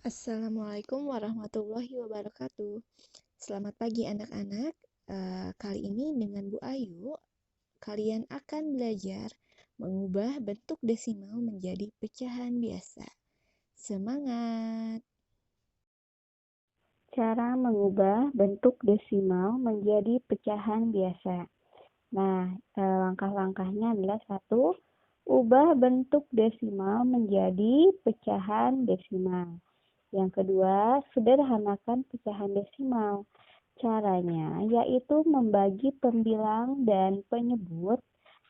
Assalamualaikum warahmatullahi wabarakatuh. Selamat pagi anak-anak. Kali ini dengan Bu Ayu, kalian akan belajar mengubah bentuk desimal menjadi pecahan biasa. Semangat! Cara mengubah bentuk desimal menjadi pecahan biasa. Nah, langkah-langkahnya adalah satu, ubah bentuk desimal menjadi pecahan desimal. Yang kedua, sederhanakan pecahan desimal. Caranya yaitu membagi pembilang dan penyebut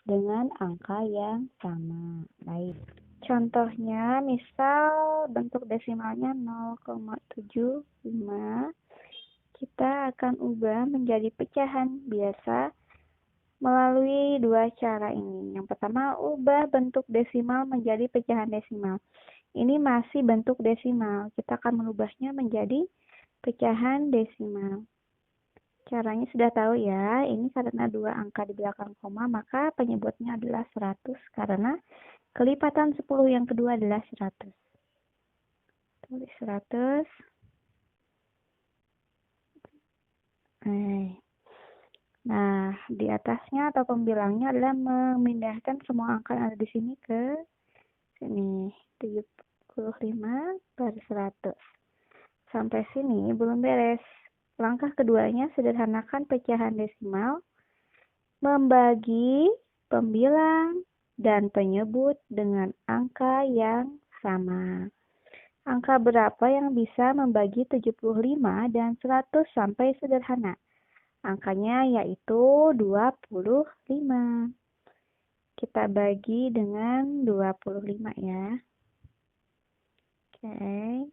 dengan angka yang sama. Baik. Contohnya, misal bentuk desimalnya 0,75, kita akan ubah menjadi pecahan biasa melalui dua cara ini. Yang pertama, ubah bentuk desimal menjadi pecahan desimal. Ini masih bentuk desimal. Kita akan merubahnya menjadi pecahan desimal. Caranya sudah tahu ya, ini karena dua angka di belakang koma, maka penyebutnya adalah 100 karena kelipatan 10 yang kedua adalah 100. Tulis 100. Nah, di atasnya atau pembilangnya adalah memindahkan semua angka yang ada di sini ke sini. 75/100. Sampai sini belum beres. Langkah keduanya, sederhanakan pecahan desimal, membagi pembilang dan penyebut dengan angka yang sama. Angka berapa yang bisa membagi 75 dan 100 sampai sederhana? Angkanya yaitu 25. Kita bagi dengan 25 ya. Oke.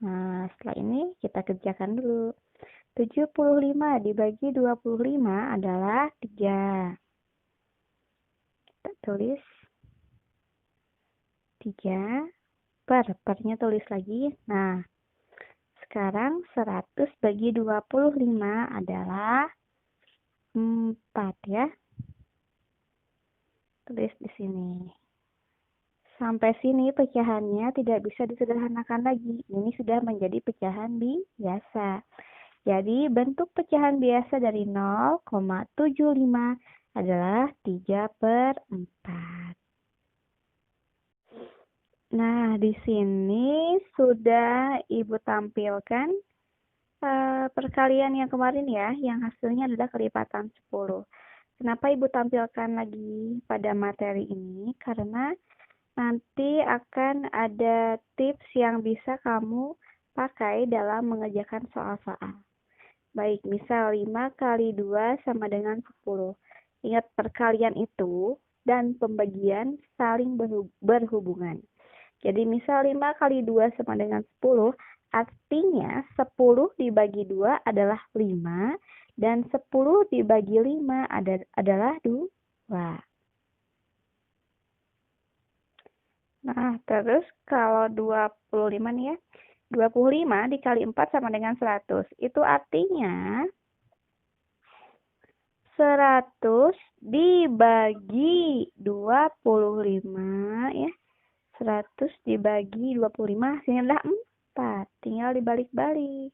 Nah, setelah ini kita kerjakan dulu. 75 dibagi 25 adalah 3. Kita tulis 3 pernya tulis lagi. Nah, sekarang 100 bagi 25 adalah 4 ya. Tulis di sini. Sampai sini pecahannya tidak bisa disederhanakan lagi. Ini sudah menjadi pecahan biasa. Jadi bentuk pecahan biasa dari 0,75 adalah 3/4. Nah, di sini sudah Ibu tampilkan perkalian yang kemarin ya, yang hasilnya adalah kelipatan 10. Kenapa Ibu tampilkan lagi pada materi ini? Karena nanti akan ada tips yang bisa kamu pakai dalam mengerjakan soal-soal. Baik, misal 5 kali 2 sama dengan 10. Ingat, perkalian itu dan pembagian saling berhubungan. Jadi misal 5 kali 2 sama dengan 10, artinya 10 dibagi 2 adalah 5, dan 10 dibagi 5 adalah 2. Nah, terus kalau 25 nih ya, 25 dikali 4 sama dengan 100. Itu artinya 100 dibagi 25 ya. 100 dibagi 25 hasilnya adalah 4. Tinggal dibalik-balik.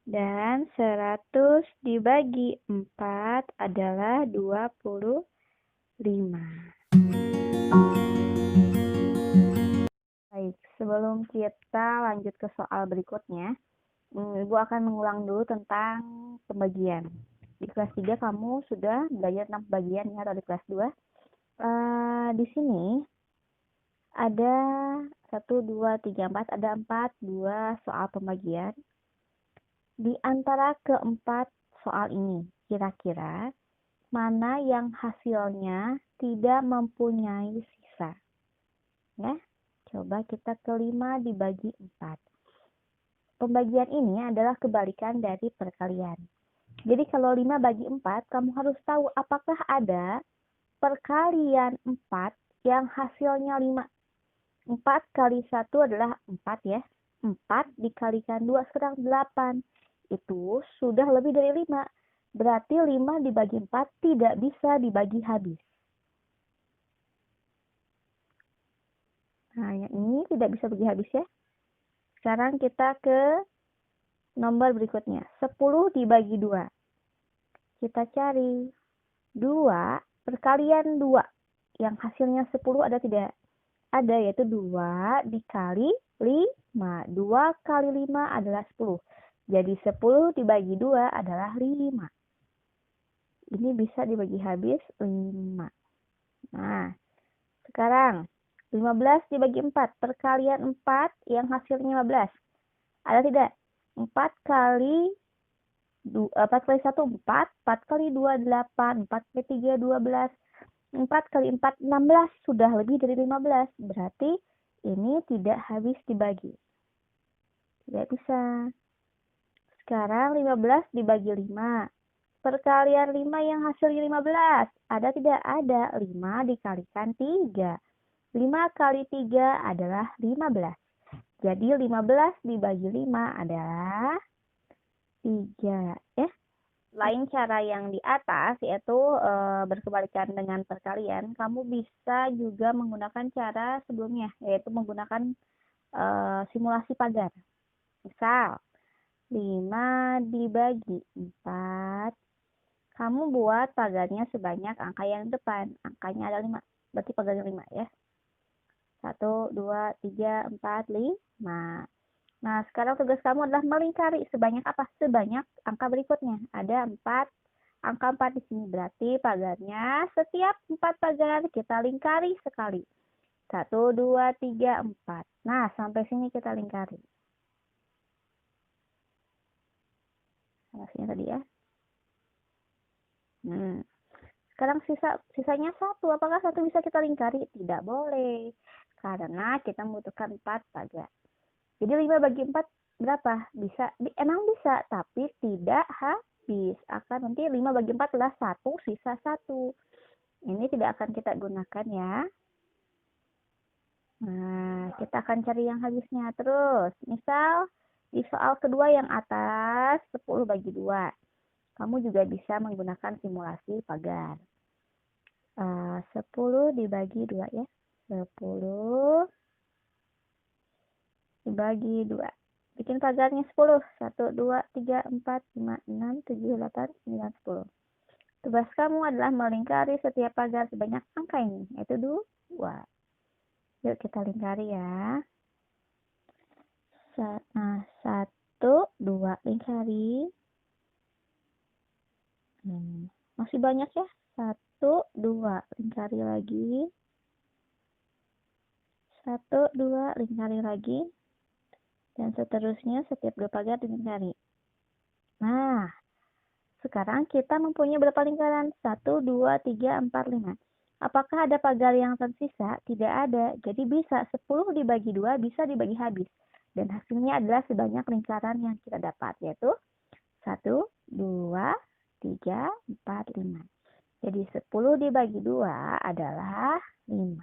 Dan 100 dibagi 4 adalah 25. Baik, sebelum kita lanjut ke soal berikutnya, Ibu akan mengulang dulu tentang pembagian. Di kelas 3 kamu sudah belajar tentang pembagian ya, atau di kelas 2. Di sini ada 1, 2, 3, 4, ada 2 soal pembagian. Di antara keempat soal ini, kira-kira mana yang hasilnya tidak mempunyai sisa? Ya, coba kita ke 5 dibagi 4. Pembagian ini adalah kebalikan dari perkalian. Jadi kalau 5 bagi 4, kamu harus tahu apakah ada perkalian 4 yang hasilnya 5. 4 kali 1 adalah 4 ya. 4 dikalikan 2 sekarang 8. Itu sudah lebih dari 5. Berarti 5 dibagi 4 tidak bisa dibagi habis. Nah, yang ini tidak bisa bagi habis ya. Sekarang kita ke nomor berikutnya. 10 dibagi 2. Kita cari 2 perkalian 2. Yang hasilnya 10 ada tidak? Ada, yaitu 2 dikali 5. 2 kali 5 adalah 10. Jadi 10 dibagi 2 adalah 5. Ini bisa dibagi habis 5. Nah, sekarang 15 dibagi 4. Perkalian 4 yang hasilnya 15. Ada tidak? 4 kali 1 4, 4 kali 2 8, 4 kali 3 12, 4 kali 4 16, sudah lebih dari 15. Berarti ini tidak habis dibagi. Tidak bisa. Sekarang 15 dibagi 5. Perkalian 5 yang hasilnya 15. Ada tidak? Ada. 5 dikalikan 3. 5 kali 3 adalah 15. Jadi 15 dibagi 5 adalah 3. Ya. Lain cara yang di atas, yaitu berkebalikan dengan perkalian, kamu bisa juga menggunakan cara sebelumnya, yaitu menggunakan simulasi pagar. Misal, 5 dibagi 4, kamu buat pagarnya sebanyak angka yang depan. Angkanya ada 5, berarti pagarnya 5 ya. 1, 2, 3, 4, 5. Nah, sekarang tugas kamu adalah melingkari sebanyak apa? Sebanyak angka berikutnya. Ada 4, angka 4 di sini. Berarti pagarnya setiap 4 pagar kita lingkari sekali. 1, 2, 3, 4. Nah, sampai sini kita lingkari. Hasilnya tadi ya. Sekarang sisanya 1. Apakah 1 bisa kita lingkari? Tidak boleh. Karena kita membutuhkan 4 pagar. Jadi 5 bagi 4 berapa? Bisa. Emang bisa, tapi tidak habis. Akan nanti 5 bagi 4 adalah 1, sisa 1. Ini tidak akan kita gunakan ya. Nah, kita akan cari yang habisnya. Terus, misal di soal kedua yang atas, 10 bagi 2. Kamu juga bisa menggunakan simulasi pagar. 10 dibagi 2 ya. 10 dibagi 2. Bikin pagarnya 10. 1, 2, 3, 4, 5, 6, 7, 8, 9, 10. Tugas kamu adalah melingkari setiap pagar sebanyak angka ini, yaitu 2. Yuk kita lingkari ya. Nah, 1, 2 lingkari. Masih banyak ya. 1, 2 lingkari lagi. 1, 2 lingkari lagi. Dan seterusnya setiap 2 pagar dilingkari. Nah, sekarang kita mempunyai berapa lingkaran? 1, 2, 3, 4, 5. Apakah ada pagar yang tersisa? Tidak ada. Jadi bisa 10 dibagi 2 bisa dibagi habis. Dan hasilnya adalah sebanyak lingkaran yang kita dapat, yaitu 1, 2, 3, 4, 5. Jadi 10 dibagi 2 adalah 5.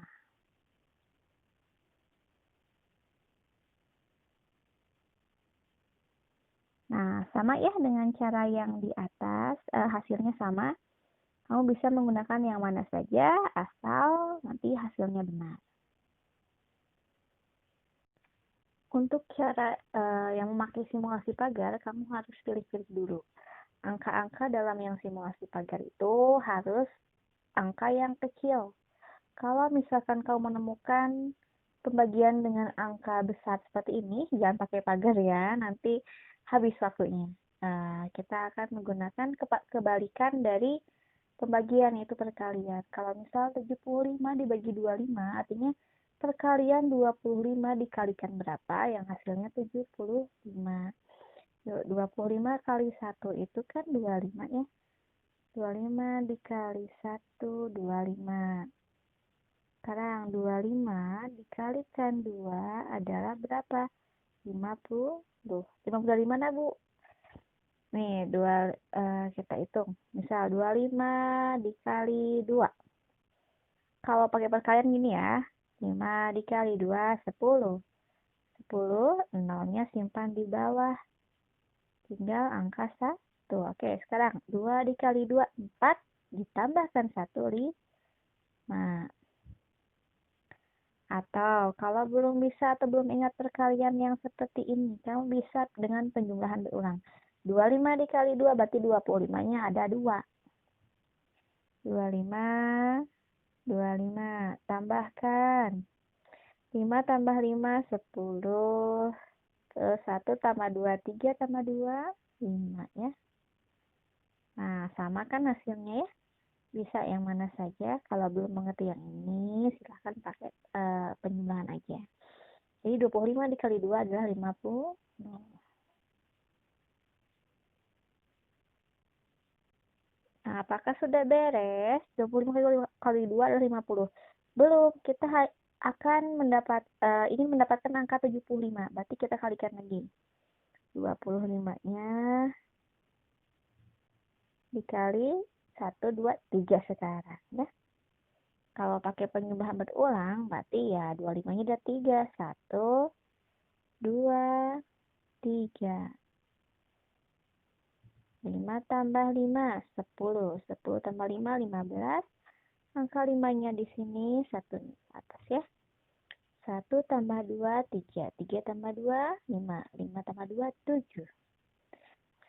Nah, sama ya dengan cara yang di atas, hasilnya sama. Kamu bisa menggunakan yang mana saja, asal nanti hasilnya benar. Untuk cara yang memakai simulasi pagar, kamu harus pilih-pilih dulu. Angka-angka dalam yang simulasi pagar itu harus angka yang kecil. Kalau misalkan kamu menemukan pembagian dengan angka besar seperti ini, jangan pakai pagar ya, nanti habis waktunya. Kita akan menggunakan kebalikan dari pembagian, yaitu perkalian. Kalau misal 75 dibagi 25, artinya perkalian 25 dikalikan berapa, yang hasilnya 75. Yuk, 25 kali 1 itu kan 25 ya. 25 dikali 1, 25. Sekarang 25 dikalikan 2 adalah berapa? 50. 50 dari mana, Bu? Nih, kita hitung. Misal 25 dikali 2. Kalau pakai perkalian gini ya. 5 dikali 2, 10. 10, nolnya simpan di bawah. Tinggal angka 1. Oke, sekarang 2 dikali 2, 4. Ditambahkan 1, 5. Atau kalau belum bisa atau belum ingat perkalian yang seperti ini, kamu bisa dengan penjumlahan berulang. 25 dikali 2 berarti 25-nya ada 2. 25, 25. Tambahkan. 5 tambah 5, 10. 1 tambah 2, 3 tambah 2, 5 ya. Nah, sama kan hasilnya ya? Bisa yang mana saja. Kalau belum mengerti yang ini, silahkan pakai penjumlahan aja. Jadi 25 dikali 2 adalah 50. Nah, apakah sudah beres? 25 kali 2 adalah 50. Belum, kita akan ingin mendapatkan angka 75. Berarti kita kalikan lagi. 25-nya dikali 1, 2, 3 sekarang ya. Kalau pakai penjumlahan berulang berarti ya 25-nya ada 3. 1, 2, 3. 5 tambah 5, 10. 10 tambah 5, 15. Angka 5-nya di sini, 1 di atas ya. 1 tambah 2, 3. 3 tambah 2, 5. 5 tambah 2, 7.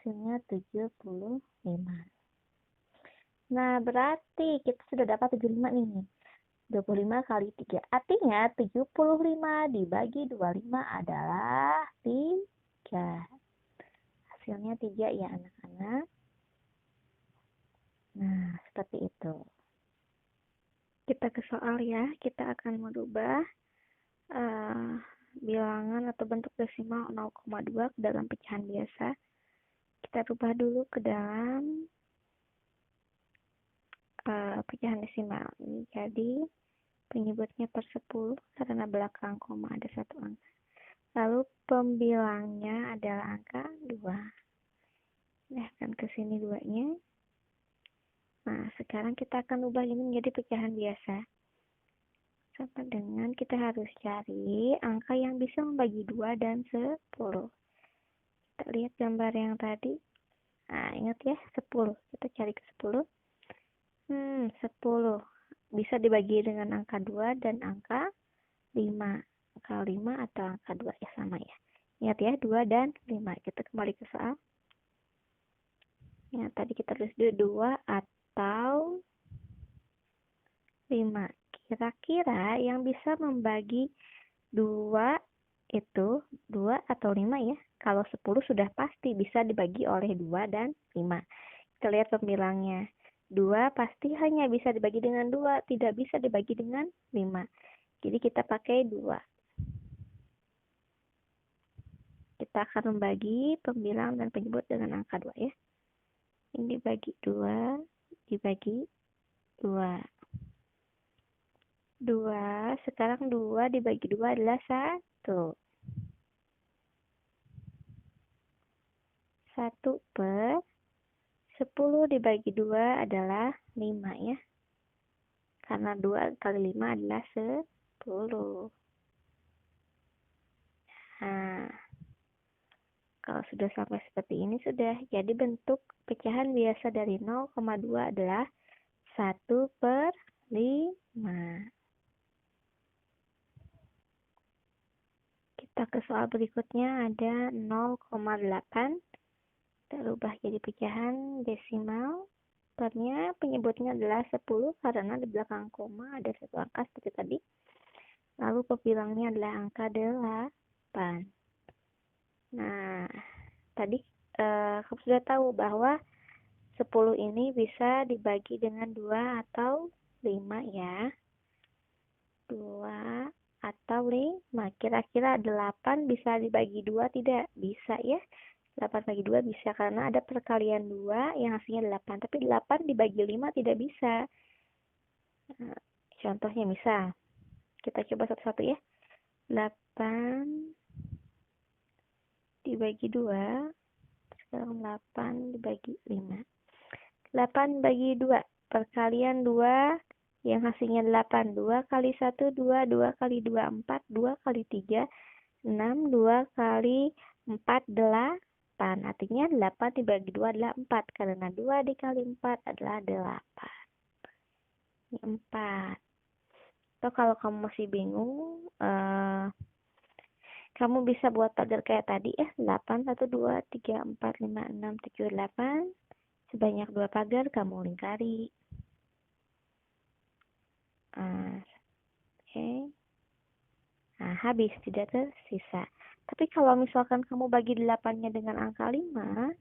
Hasilnya 75. Nah, berarti kita sudah dapat 75 nih. 25 kali 3. Artinya 75 dibagi 25 adalah 3. Hasilnya 3 ya anak-anak. Nah, seperti itu. Kita ke soal ya. Kita akan merubah bilangan atau bentuk desimal 0,2 ke dalam pecahan biasa. Kita rubah dulu ke dalam pecahan desimal ini. Jadi penyebutnya per 10 karena belakang koma ada satu angka. Lalu pembilangnya adalah angka 2. Nah, ke sini 2-nya. Nah, sekarang kita akan ubah ini menjadi pecahan biasa. Sama dengan kita harus cari angka yang bisa membagi 2 dan 10. Kita lihat gambar yang tadi. Nah, ingat ya, 10. Kita cari ke 10. 10 bisa dibagi dengan angka 2 dan angka 5. Angka 5 atau angka 2 ya sama ya. Ingat ya, 2 dan 5. Kita kembali ke soal. Ya, tadi kita tulis 2 atau 5. Kira-kira yang bisa membagi 2 itu 2 atau 5 ya. Kalau 10 sudah pasti bisa dibagi oleh 2 dan 5. Kita lihat pembilangnya. 2 pasti hanya bisa dibagi dengan 2, tidak bisa dibagi dengan 5. Jadi kita pakai 2. Kita akan membagi pembilang dan penyebut dengan angka 2 ya. Ini dibagi 2, dibagi 2. 2, sekarang 2 dibagi 2 adalah 1. 1 per 10 dibagi 2 adalah 5 ya. Karena 2 kali 5 adalah 10. Nah, kalau sudah sampai seperti ini sudah. Jadi bentuk pecahan biasa dari 0,2 adalah 1 per 5. Kita ke soal berikutnya ada 0,8. Kita rubah jadi pecahan desimal. Pernya penyebutnya adalah 10 karena di belakang koma ada satu angka seperti tadi. Lalu pembilangnya adalah angka 8. Nah, tadi kamu sudah tahu bahwa 10 ini bisa dibagi dengan 2 atau 5 ya. 2 atau 5. Kira-kira 8 bisa dibagi 2 tidak? Bisa ya. 8 bagi 2 bisa karena ada perkalian 2 yang hasilnya 8. Tapi 8 dibagi 5 tidak bisa. Nah, contohnya misal. Kita coba satu-satu ya. 8 dibagi 2. Sekarang 8 dibagi 5. 8 bagi 2. Perkalian 2 yang hasilnya 8. 2 kali 1, 2. 2 kali 2, 4. 2 kali 3, 6. 2 kali 4, 8. Artinya 8 dibagi 2 adalah 4. Karena 2 dikali 4 adalah 8. Ini 4. Atau kalau kamu masih bingung, kamu bisa buat pagar kayak tadi ya, 8, 1, 2, 3, 4, 5, 6, 7, 8. Sebanyak 2 pagar kamu lingkari. Oke. Nah, habis, tidak tersisa. Tapi kalau misalkan kamu bagi 8-nya dengan angka 5,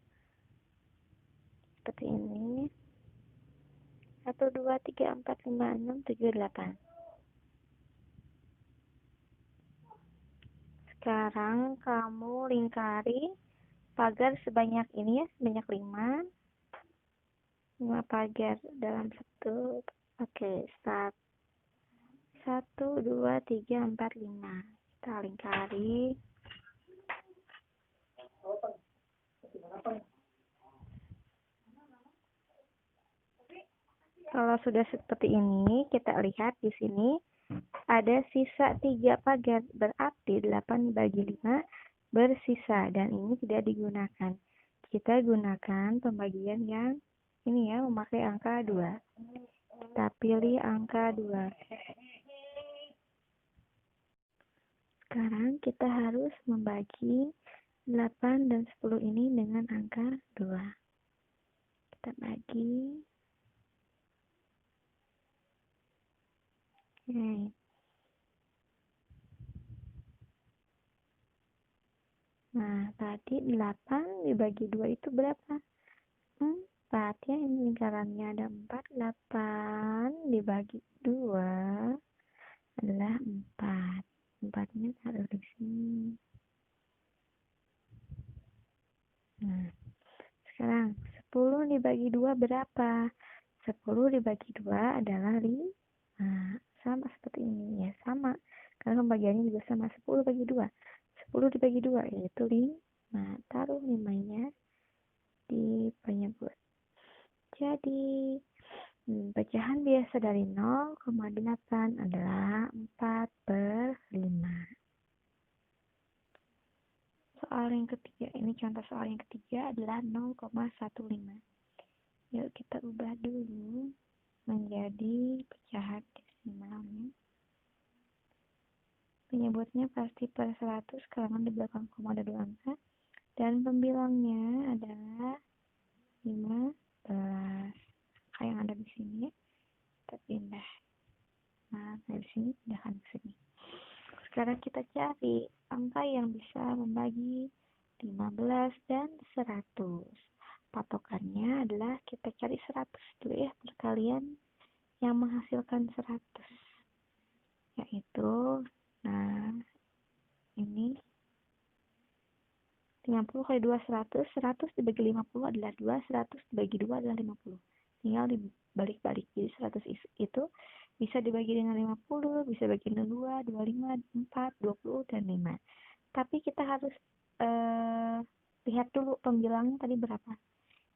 seperti ini. 1, 2, 3, 4, 5, 6, 7, 8. Sekarang kamu lingkari pagar sebanyak ini ya, sebanyak 5. 5 pagar dalam satu. Oke, start. 1, 2, 3, 4, 5. Kita lingkari. Kalau sudah seperti ini, kita lihat di sini ada sisa 3 pagar, berarti 8 bagi 5 bersisa, dan ini tidak digunakan. Kita gunakan pembagian yang ini ya, memakai angka 2. Kita pilih angka 2. Sekarang kita harus membagi 8 dan 10 ini dengan angka 2. Kita bagi. Oke. Nah, tadi 8 dibagi 2 itu berapa? 4 ya, ini lingkarannya ada 4. 8 dibagi 2 adalah 4. 4-nya taruh di sini. Nah, sekarang 10 dibagi 2 berapa? 10 dibagi 2 adalah 5. Sama seperti ini ya, sama. Karena pembagiannya juga sama, 10 bagi 2. 10 dibagi 2 yaitu 5. Taruh 5-nya di penyebut. Jadi, pecahan biasa dari 0,8 adalah 4/5. Soal yang ketiga, ini contoh soal yang ketiga adalah 0,15. Yuk kita ubah dulu menjadi pecahan desimalnya. Penyebutnya pasti per 100 karena di belakang koma ada 2 angka. Dan pembilangnya adalah 15. Kayak yang ada di sini, kita pindah. Nah, dari sini pindahkan ke sini. Sekarang kita cari angka yang bisa membagi 15 dan 100. Patokannya adalah kita cari 100 dulu ya, perkalian yang menghasilkan 100. Yaitu, nah, ini 50 kali 2 100, 100 dibagi 50 adalah 2, 100 dibagi 2 adalah 50. Tinggal dibalik-balik. Jadi 100 itu bisa dibagi dengan 50, bisa bagi dengan 2, 25, 4, 20, dan 5. Tapi kita harus lihat dulu pembilangnya tadi berapa.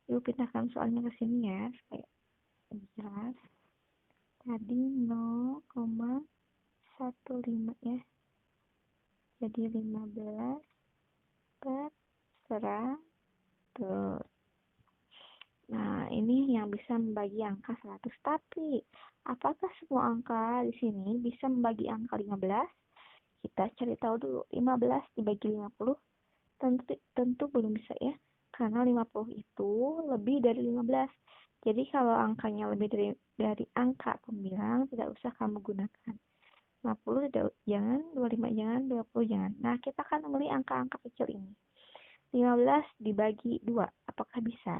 Yuk pindahkan soalnya ke sini ya, supaya lebih jelas. Tadi 0,15 ya. Jadi 15 per 100. Nah, ini yang bisa membagi angka 100. Tapi, apakah semua angka di sini bisa membagi angka 15? Kita cari tahu dulu. 15 dibagi 50 tentu belum bisa ya. Karena 50 itu lebih dari 15. Jadi kalau angkanya lebih dari angka pembilang, tidak usah kamu gunakan. 50 jangan, 25 jangan, 20 jangan. Nah, kita akan memilih angka-angka kecil ini. 15 dibagi 2, apakah bisa?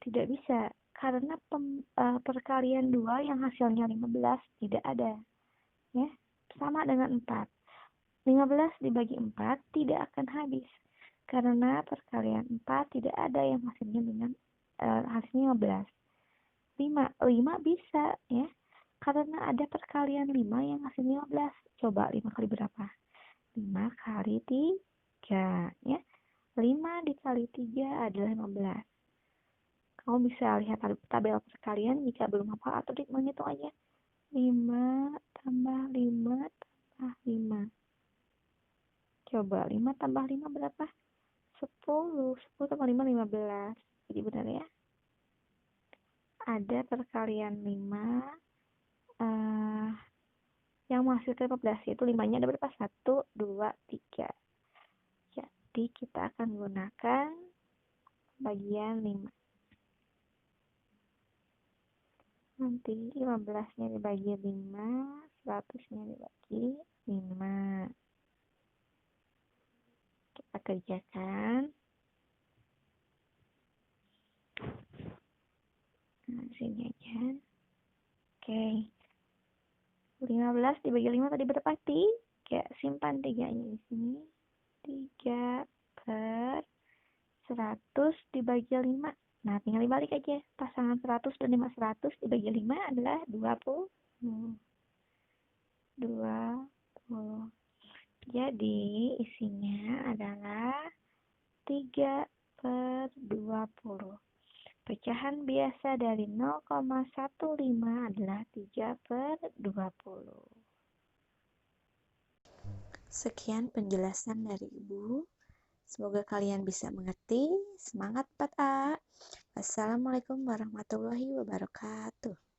Tidak bisa, karena perkalian 2 yang hasilnya 15 tidak ada. Ya, sama dengan 4. 15 dibagi 4 tidak akan habis. Karena perkalian 4 tidak ada yang hasilnya dengan hasilnya 15. 5 bisa ya. Karena ada perkalian 5 yang hasilnya 15. Coba 5 kali berapa? 5 kali 3 ya. 5 dikali 3 adalah 15. Kamu bisa lihat tabel perkalian jika belum hafal atau menghitung aja. 5 tambah 5 tambah 5. Coba 5 tambah 5 berapa? 10. 10 tambah 5, 15. Jadi benar ya. Ada perkalian 5 yang menghasilkan 15, yaitu 5-nya ada berapa? 1, 2, 3. Jadi kita akan menggunakan bagian 5. Nanti 15-nya dibagi 5, 100-nya dibagi 5. Kita kerjakan. Nah, sini aja. Oke. 15 dibagi 5 tadi berapa, Ti? Kayak simpan 3-nya di sini. 3 per 100 dibagi 5. Nah, tinggal dibalik aja. Pasangan 100 dan 5, 100 dibagi 5 adalah 20. 20. Jadi, isinya adalah 3 per 20. Pecahan biasa dari 0,15 adalah 3 per 20. Sekian penjelasan dari Ibu. Semoga kalian bisa mengerti. Semangat 4A. Assalamualaikum warahmatullahi wabarakatuh.